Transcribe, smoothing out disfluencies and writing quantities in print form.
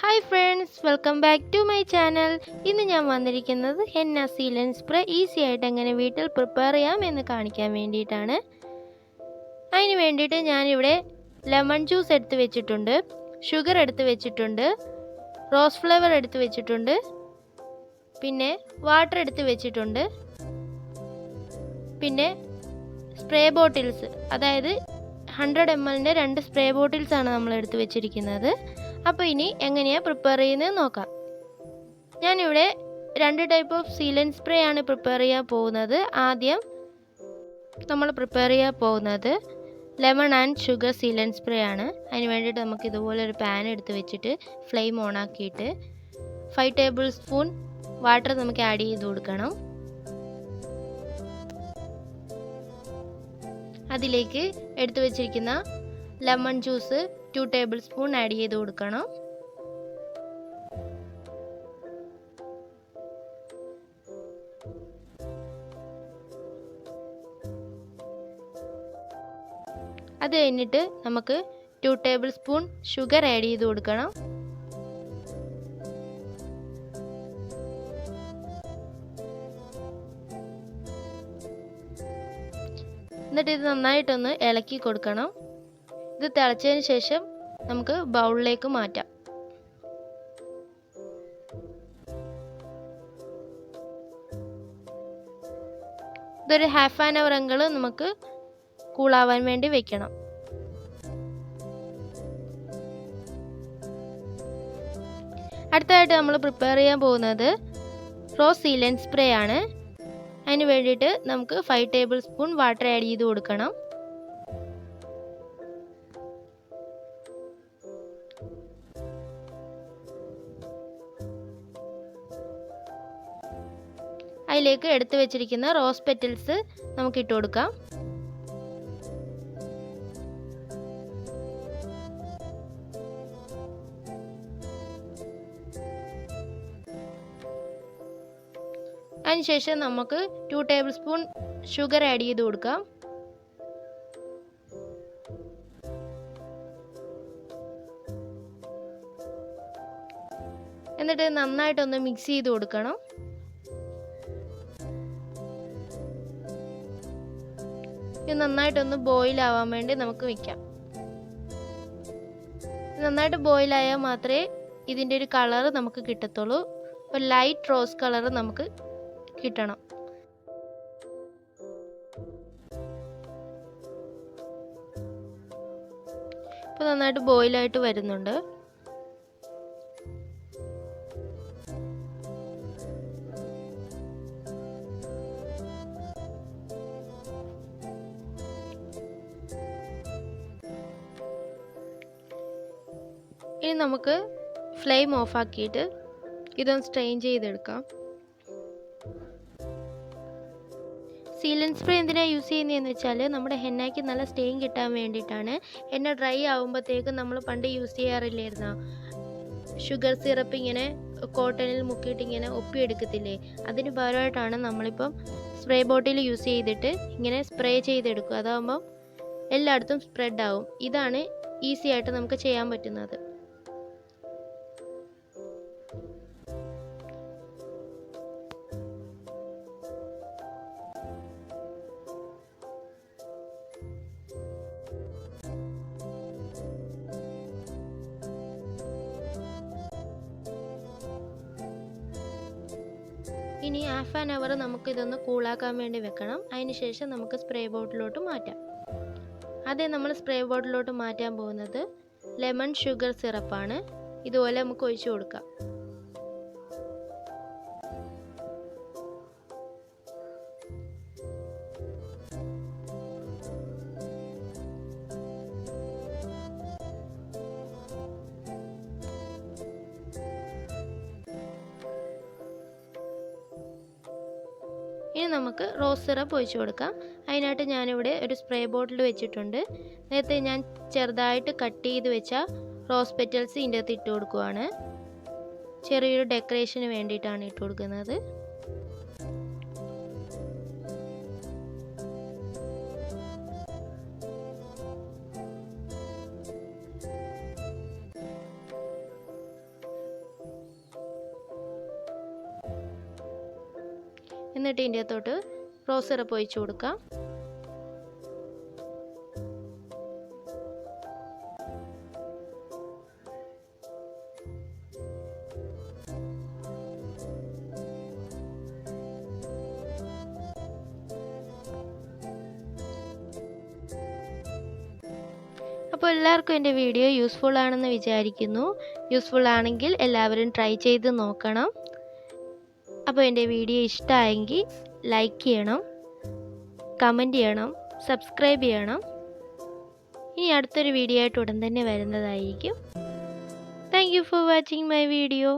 Hi friends, welcome back to my channel. ഇന്ന് ഞാൻ വന്നിരിക്കുന്നത് ഹെന്ന സീലന്റ് സ്പ്രേ ഈസി ആയിട്ട് എങ്ങനെ വീട്ടിൽ പ്രിപ്പയർ ചെയ്യാം എന്ന് കാണിക്കാൻ വേണ്ടിയിട്ടാണ്. അതിന് വേണ്ടിയിട്ട് ഞാനിവിടെ ലെമൺ ജ്യൂസ് എടുത്ത് വെച്ചിട്ടുണ്ട്, ഷുഗർ എടുത്ത് വെച്ചിട്ടുണ്ട്, റോസ് ഫ്ലേവർ എടുത്ത് വെച്ചിട്ടുണ്ട്, പിന്നെ വാട്ടർ എടുത്ത് വെച്ചിട്ടുണ്ട്, പിന്നെ സ്പ്രേ ബോട്ടിൽസ്, അതായത് 100 ml 2 സ്പ്രേ ബോട്ടിൽസ് ആണ് നമ്മൾ എടുത്ത് വെച്ചിരിക്കുന്നത്. അപ്പോൾ ഇനി എങ്ങനെയാണ് പ്രിപ്പയർ ചെയ്യുന്നത് നോക്കാം. ഞാനിവിടെ 2 ടൈപ്പ് ഓഫ് സീലന്റ് സ്പ്രേ ആണ് പ്രിപ്പയർ ചെയ്യാൻ പോകുന്നത്. ആദ്യം നമ്മൾ പ്രിപ്പയർ ചെയ്യാൻ പോകുന്നത് lemon and sugar sealant spray ആണ്. അതിന് വേണ്ടിയിട്ട് നമുക്ക് ഇതുപോലെ ഒരു പാൻ എടുത്ത് വെച്ചിട്ട് ഫ്ലെയിം ഓൺ ആക്കിയിട്ട് 5 ടേബിൾ സ്പൂൺ വാട്ടർ നമുക്ക് ആഡ് ചെയ്ത് കൊടുക്കണം. അതിലേക്ക് എടുത്തു വെച്ചിരിക്കുന്ന lemon juice 2 table spoon add ചെയ്ത് കൊടുക്കണം. അത് കഴിഞ്ഞിട്ട് നമുക്ക് 2 ടേബിൾ സ്പൂൺ ഷുഗർ ആഡ് ചെയ്ത് കൊടുക്കണം. എന്നിട്ട് ഇത് നന്നായിട്ടൊന്ന് ഇളക്കി കൊടുക്കണം. ഇത് തിളച്ചതിന് ശേഷം നമുക്ക് ബൗളിലേക്ക് മാറ്റാം. ഇതൊരു ഹാഫ് ആൻ അവർ എങ്കിലും നമുക്ക് കൂളാവാൻ വേണ്ടി വെക്കണം. അടുത്തതായിട്ട് നമ്മൾ പ്രിപ്പയർ ചെയ്യാൻ പോകുന്നത് റോസ് സീലന്റ് സ്പ്രേ ആണ്. അതിന് വേണ്ടിയിട്ട് നമുക്ക് 5 ടേബിൾ സ്പൂൺ വാട്ടർ ആഡ് ചെയ്ത് കൊടുക്കണം. അതിലേക്ക് എടുത്തു വെച്ചിരിക്കുന്ന റോസ് പെറ്റൽസ് നമുക്ക് ഇട്ട് കൊടുക്കാം. അതിനുശേഷം നമുക്ക് 2 ടേബിൾ സ്പൂൺ ഷുഗർ ആഡ് ചെയ്ത് കൊടുക്കാം. എന്നിട്ട് നന്നായിട്ടൊന്ന് മിക്സ് ചെയ്ത് കൊടുക്കണം. ഇത് നന്നായിട്ടൊന്ന് ബോയിൽ ആവാൻ വേണ്ടി നമുക്ക് വെക്കാം. നന്നായിട്ട് ബോയിൽ ആയാൽ മാത്രമേ ഇതിൻ്റെ ഒരു കളർ നമുക്ക് കിട്ടത്തുള്ളൂ. ഒരു ലൈറ്റ് റോസ് കളർ നമുക്ക് കിട്ടണം. ഇപ്പോൾ നന്നായിട്ട് ബോയിലായിട്ട് വരുന്നുണ്ട്. ഇനി നമുക്ക് ഫ്ലെയിം ഓഫ് ആക്കിയിട്ട് ഇതൊന്ന് സ്ട്രെയിൻ ചെയ്തെടുക്കാം. സീലന്റ് സ്പ്രേ എന്തിനാണ് യൂസ് ചെയ്യുന്നതെന്ന് വെച്ചാൽ നമ്മുടെ ഹെന്നയ്ക്ക് നല്ല സ്റ്റെയിൻ കിട്ടാൻ വേണ്ടിയിട്ടാണ്. ഹെന്ന ഡ്രൈ ആകുമ്പോഴത്തേക്കും നമ്മൾ പണ്ട് യൂസ് ചെയ്യാറില്ലായിരുന്നോ, ഷുഗർ സിറപ്പ് ഇങ്ങനെ കോട്ടണിൽ മുക്കിയിട്ട് ഇങ്ങനെ ഒപ്പിയെടുക്കത്തില്ലേ, അതിന് പകരമായിട്ടാണ് നമ്മളിപ്പം സ്പ്രേ ബോട്ടിൽ യൂസ് ചെയ്തിട്ട് ഇങ്ങനെ സ്പ്രേ ചെയ്തെടുക്കുക. അതാകുമ്പം എല്ലായിടത്തും സ്പ്രെഡ് ആവും. ഇതാണ് ഈസി ആയിട്ട് നമുക്ക് ചെയ്യാൻ പറ്റുന്നത്. ഇനി ഹാഫ് ആൻ അവർ നമുക്ക് ഇതൊന്ന് കൂളാക്കാൻ വേണ്ടി വെക്കണം. അതിന് ശേഷം നമുക്ക് സ്പ്രേ ബോട്ടിലോട്ട് മാറ്റാം. ആദ്യം നമ്മൾ സ്പ്രേ ബോട്ടിലോട്ട് മാറ്റാൻ പോകുന്നത് ലെമൺ ഷുഗർ സിറപ്പാണ്. ഇതുപോലെ നമുക്ക് ഒഴിച്ചു കൊടുക്കാം. ഇനി നമുക്ക് റോസ് സിറപ്പ് ഒഴിച്ചു കൊടുക്കാം. അതിനായിട്ട് ഞാനിവിടെ ഒരു സ്പ്രേ ബോട്ടിൽ വെച്ചിട്ടുണ്ട്. നേരത്തെ ഞാൻ ചെറുതായിട്ട് കട്ട് ചെയ്ത് വെച്ച റോസ് പെറ്റൽസ് ഇതിൻ്റെ അകത്ത് ഇട്ട് കൊടുക്കുവാണ്. ചെറിയൊരു ഡെക്കറേഷന് വേണ്ടിയിട്ടാണ് ഇട്ട് കൊടുക്കുന്നത്. എന്നിട്ട് ഇതിൻ്റെ അകത്തോട്ട് റോസ് സിറപ്പ് ഒഴിച്ചു കൊടുക്കാം. അപ്പോൾ എല്ലാവർക്കും എൻ്റെ വീഡിയോ യൂസ്ഫുൾ ആണെന്ന് വിചാരിക്കുന്നു. യൂസ്ഫുൾ ആണെങ്കിൽ എല്ലാവരും ട്രൈ ചെയ്ത് നോക്കണം. അപ്പോൾ എൻ്റെ വീഡിയോ ഇഷ്ടമായെങ്കിൽ ലൈക്ക് ചെയ്യണം, കമൻറ്റ് ചെയ്യണം, സബ്സ്ക്രൈബ് ചെയ്യണം. ഇനി അടുത്തൊരു വീഡിയോ ആയിട്ട് ഉടൻ തന്നെ വരുന്നതായിരിക്കും. Thank you for watching my video.